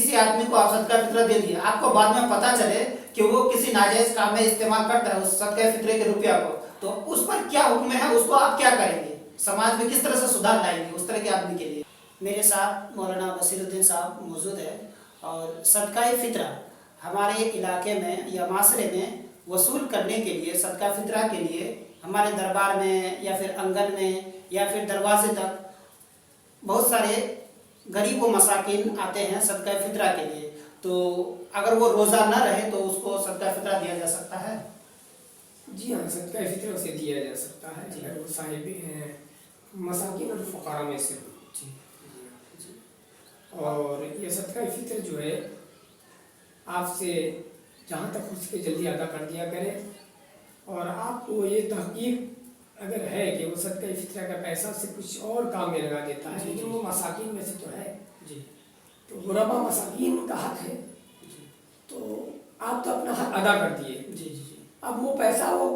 किसी आदमी को आप सदका फितरा दे दिया, आपको बाद में पता चले कि वो किसी नाजायज काम में इस्तेमाल करता है उस सदका फितरे के रुपया को, तो उस पर क्या हुक्म है, उसको आप क्या करेंगे, समाज में किस तरह से सुधार लाएंगे उस तरह के आदमी के लिए। मेरे साथ मौलाना बसीरुद्दीन साहब मौजूद है और सदका फितरा हमारे इलाके में या माशरे में वसूल करने के लिए, सदका फितरा के लिए हमारे दरबार में या फिर आंगन में या फिर दरवाजे तक बहुत सारे गरीब व मसाकिन आते हैं सदका फितरा के लिए। तो अगर वो रोज़ा न रहे तो उसको सदका फितरा दिया जा सकता है। जी हाँ, सदका फितरा उसे दिया जा सकता है अगर वो साहिब मसाकिन और फ़ुक़ारा में से हो। और ये सदका फितर जो है आपसे जहाँ तक उसके जल्दी अदा कर दिया करें, और आपको ये तहकीक अगर है कि वो सदका फितरा का पैसा से कुछ और काम में लगा देता है, लेकिन वो मसाकिन में से तो है जी, तो गुरबा मसाकिन का हक है, तो आप तो अपना हक अदा कर दिए जी जी। अब वो पैसा वो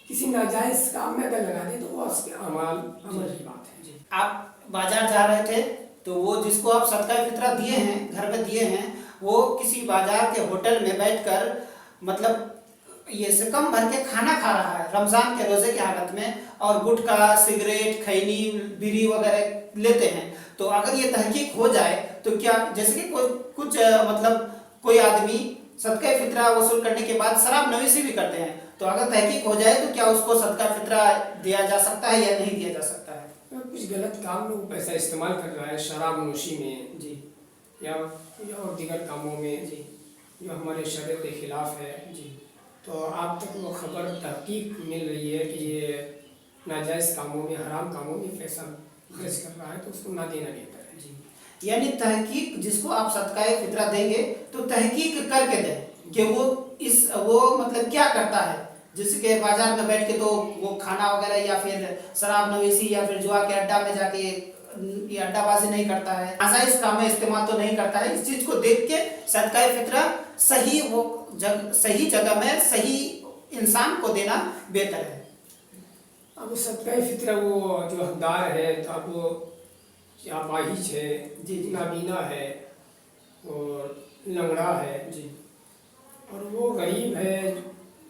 किसी नाजायज़ काम में अगर लगा दे तो वो उसके अमल की बात है जी। आप बाजार जा रहे थे तो वो जिसको आप सदका फितरा दिए हैं, घर में दिए हैं, वो किसी बाजार के होटल में बैठकर मतलब ये से कम भर के खाना खा रहा है रमज़ान के रोज़े की हालत में, और गुटखा, सिगरेट, खैनी, बीड़ी वगैरह लेते हैं, तो अगर ये तहकीक हो जाए तो क्या, जैसे कि कुछ मतलब कोई आदमी सदका फितरा वसूल करने के बाद शराब नवीसी भी करते हैं, तो अगर तहकीक हो जाए तो क्या उसको सदका फितरा दिया जा सकता है या नहीं दिया जा सकता है। कुछ गलत काम में वो पैसा इस्तेमाल कर रहा है, शराब नोशी में जी या और दीगर कामों में जी, जो हमारे शरीयत के खिलाफ है जी, तो आप तक वो खबर तहकीक मिल रही है कि ये नाजायज़ कामों में, हराम कामों में पैसा खर्च कर रहा है, तो उसको ना देना बेहतर है जी। यानी तहकीक, जिसको आप सदका फितरा देंगे तो तहकीक करके दें कि वो मतलब क्या करता है, जिसके बाजार में बैठ के तो वो खाना वगैरह या फिर शराब नवीसी या फिर जुआ के अड्डा में जाके ये अड्डाबाजी नहीं करता है, नाजायज काम में इस्तेमाल तो नहीं करता है। इस चीज को देख के सदका फितरा सही जगह में सही इंसान को देना बेहतर है। अब सदका फितरा वो जो हकदार है, तो अब वो या पाहिज है जी, नाबीना है और लंगड़ा है जी, और वो गरीब है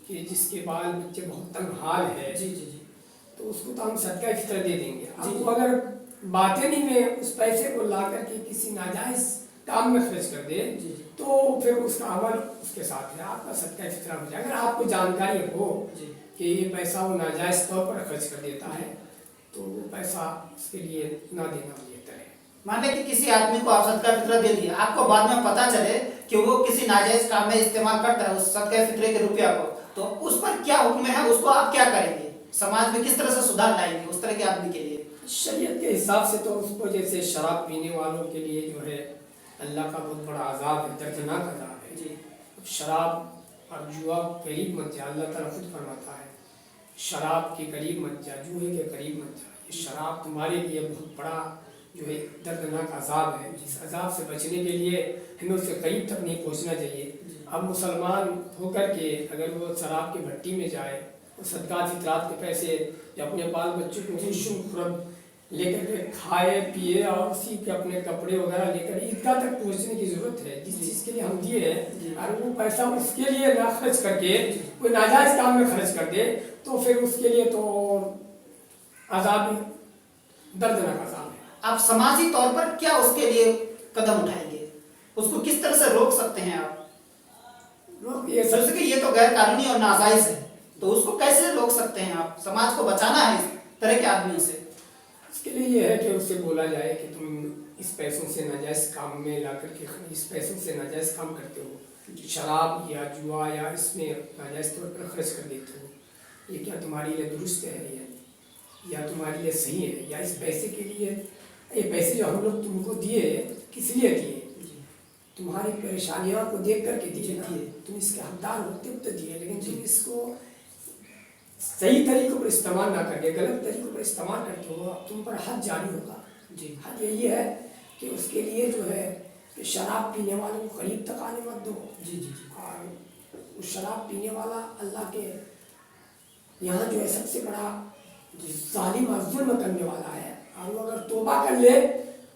कि जिसके बाल बच्चे बहुत तंग हाल है जी जी जी, तो उसको तो हम सदका फितरा दे देंगे। अब वो अगर बातें में उस पैसे को ला करके किसी नाजायज़ काम में खर्च कर दे जी, तो फिर उसका अमल उसके साथ है, आपका सदका फितरा हो जाए। अगर आपको जानकारी हो कि ये पैसा वो नाजायज़ तौर पर खर्च कर देता है, तो वो पैसा उसके लिए ना देना बेहतर है। मान लें कि किसी आदमी को आप सदका फितरा दे दिया, आपको बाद में पता चले कि वो किसी नाजायज काम में इस्तेमाल करता है उस सदका फितरे के रुपया को, तो उस पर क्या हुक्म है, उसको आप क्या करेंगे, समाज में किस तरह से सुधार लाएंगे उस तरह के आदमी के लिए। शरीयत के हिसाब से तो उसको जैसे शराब पीने वालों के लिए जो है अल्लाह का बहुत बड़ा अजाब है, दर्दनाक अजाब है जी। शराब और जुआ करीब मत जा, अल्लाह ताला खुद फरमाता है शराब के करीब मत जा, जुए के करीब मत जा, ये शराब तुम्हारे लिए बहुत बड़ा जो है दर्दनाक अजाब है। जिस अजाब से बचने के लिए हमें उसके करीब तक नहीं पहुंचना चाहिए। अब मुसलमान होकर के अगर वो शराब की भट्टी में जाए, वो सदका फितरात के पैसे या अपने बाल बच्चों को खुशम खुरम लेकर के खाए पिए और उसी के अपने कपड़े वगैरह लेकर ईदगाह तक पहुंचने की ज़रूरत है, जिस चीज़ के लिए हम दिए हैं, और वो पैसा उसके लिए ना खर्च करके कोई नाजायज़ काम में खर्च कर दे, तो फिर उसके लिए तो अजाब दर्दनाक अजाब है। आप समाजी तौर पर क्या उसके लिए कदम उठाएंगे, उसको किस तरह से रोक सकते हैं आप। ये सबसे कि ये तो गैर कानूनी और नाजायज है, तो उसको कैसे रोक सकते हैं आप, समाज को बचाना है इस तरह के आदमियों से। इसके लिए ये है कि उससे बोला जाए कि तुम इस पैसों से नाजायज़ काम में ला करके इस पैसों से नाजायज़ काम करते हो, शराब या जुआ या इसमें नाजायज़ तौर पर खर्च कर देते हो, ये क्या तुम्हारे लिए दुरुस्त है या तुम्हारे लिए सही है, या इस पैसे के लिए, ये पैसे जो हम लोग तुमको दिए किस लिए दिए, तुम्हारी परेशानियों को देख करके दिए ना, तुम इसके हकदार होते तो दिए, लेकिन तुम इसको सही तरीकों पर इस्तेमाल ना करके गलत तरीकों पर इस्तेमाल करते हो, तुम पर हद जारी होगा जी। हद यही है कि उसके लिए जो है कि शराब पीने वालों को करीब तक आने मत दो जी जी जी, और उस शराब पीने वाला अल्लाह के यहाँ जो है सबसे बड़ा जालिम और जुल्म करने वाला है, और वो अगर तौबा कर ले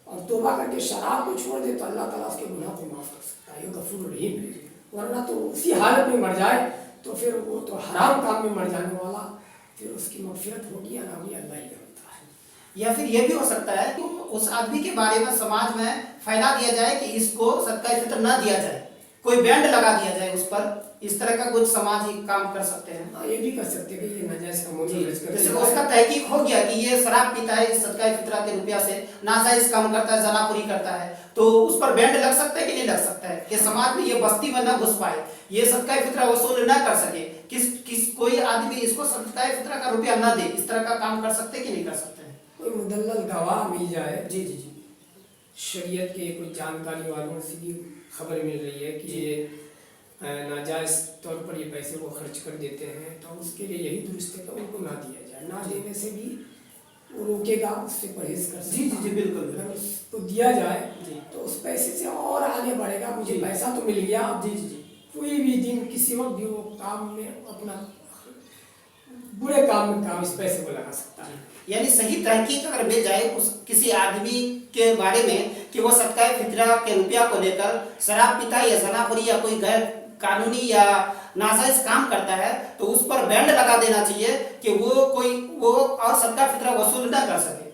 اور توبہ کر کے شراب کو چھوڑ دے تو اللہ تعالیٰ اس کے گناہ کو معاف کر سکتا ہے، یہ غفور رحیم ہے۔ ورنہ تو اسی حالت میں مر جائے تو پھر وہ تو حرام کام میں مر جانے والا، پھر اس کی مغفرت ہوگی یا نہ ہوگی اللہ ہی جانتا ہے۔ یا پھر یہ بھی ہو سکتا ہے کہ اس آدمی کے بارے میں سماج میں پھیلا دیا جائے کہ اس کو صدقہ فطر نہ دیا جائے، کوئی بینڈ لگا دیا جائے اس پر، اس طرح کا کچھ سماجی کام کر سکتے ہیں۔ ہاں، یہ بھی کر سکتے ہیں کہ یہ ناجائز کام جیسے اس کا تحقیق ہو گیا کہ یہ شراب پیتا ہے، اس صدقہ فطرہ کے روپیہ سے ناجائز کام کرتا ہے، زناخوری کرتا ہے، تو اس پر بینڈ لگ سکتا ہے کہ نہیں لگ سکتا ہے کہ سماج میں یہ بستی میں نہ گھس پائے، یہ صدقہ فطرہ وصول نہ کر سکے، کوئی آدمی اس کو صدقہ فطرہ کا روپیہ نہ دے، اس طرح کا کام کر سکتے کہ نہیں کر سکتے ہیں؟ کوئی مدلل گواہ مل جائے، جی جی جی، شریعت کے کچھ جانکاری والوں سے بھی خبر مل رہی ہے کہ یہ ناجائز طور پر یہ پیسے وہ خرچ کر دیتے ہیں، تو اس کے لیے یہی درست ہے کہ ان کو نہ دیا جائے، نہ دینے سے بھی وہ روکے گا، اس سے پرہیز کر سکتا ہے۔ جی جی جی، بالکل۔ اگر اس کو دیا جائے جی تو اس پیسے سے اور آگے بڑھے گا، مجھے پیسہ تو مل گیا، جی جی جی، کوئی بھی دن کسی وقت بھی وہ کام میں اپنا برے کام میں اس پیسے کو لگا سکتا ہے۔ یعنی صحیح تحقیق اگر مل جائے اس کسی آدمی کے بارے میں کہ وہ صدقہ فطرہ کے روپیہ کو لے کر شراب پیتا ہے یا زناخوری یا کوئی غیر قانونی یا ناجائز کام کرتا ہے، تو اس پر بینڈ لگا دینا چاہیے کہ وہ اور صدقہ فطرہ وصول نہ کر سکے۔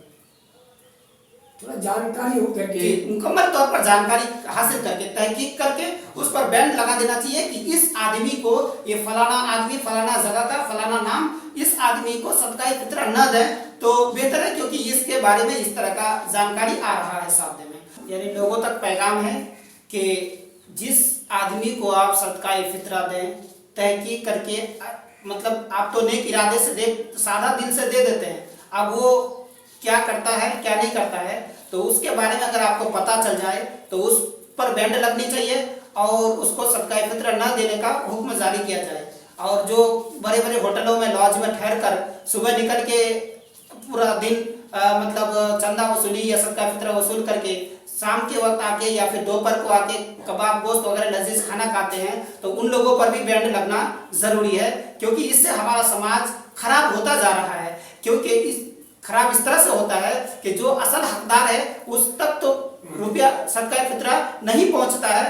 تھوڑا جانکاری ہو کر کے، مکمل طور پر جانکاری حاصل کر کے، تحقیق کر کے اس پر بینڈ لگا دینا چاہیے کہ اس آدمی کو، یہ فلانا آدمی فلانا جگہ کا فلانا نام، اس آدمی کو صدقہ فطرہ نہ دیں تو بہتر ہے، کیونکہ اس کے بارے میں اس طرح کا جانکاری آ رہا ہے سامنے میں۔ یعنی لوگوں تک پیغام ہے کہ جس آدمی کو آپ صدقہ فطرہ دیں، تحقیق کر کے، مطلب آپ تو نیک ارادے سے سادہ دل سے دے دیتے ہیں، اب وہ کیا کرتا ہے کیا نہیں کرتا ہے، تو اس کے بارے میں اگر آپ کو پتہ چل جائے تو اس پر بینڈ لگنی چاہیے اور اس کو صدقہ فطرہ نہ دینے کا حکم جاری کیا جائے۔ اور جو بڑے بڑے ہوٹلوں میں لاج میں ٹھہر کر صبح نکل کے پورا دن مطلب چندہ وصولی یا صدقہ فطرہ وصول کر کے شام کے وقت آ کے یا پھر دوپہر کو آ کے کباب گوشت وغیرہ لذیذ کھانا کھاتے ہیں، تو ان لوگوں پر بھی بینڈ لگنا ضروری ہے، کیونکہ اس سے ہمارا سماج خراب ہوتا جا رہا ہے۔ کیونکہ خراب اس طرح سے ہوتا ہے کہ جو اصل حقدار ہے اس تک تو روپیہ صدقہ فطرہ نہیں پہنچتا ہے،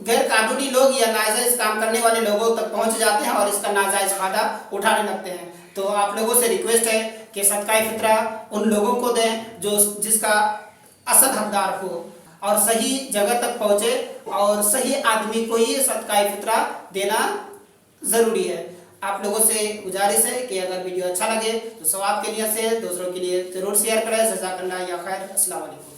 غیر قانونی لوگ یا ناجائز کام کرنے والے لوگوں تک پہنچ جاتے ہیں اور اس کا ناجائز فائدہ اٹھانے لگتے ہیں۔ تو آپ لوگوں سے ریکویسٹ ہے کہ صدقہ فطرہ ان لوگوں کو دیں جس کا اصل حقدار ہو، اور صحیح جگہ تک پہنچے، اور صحیح آدمی کو ہی صدقہ فطرہ دینا ضروری ہے۔ آپ لوگوں سے گزارش ہے کہ اگر ویڈیو اچھا لگے تو ثواب کے لیے سے دوسروں کے لیے ضرور شیئر کریں۔ جزاک اللہ یا خیر، السلام علیکم۔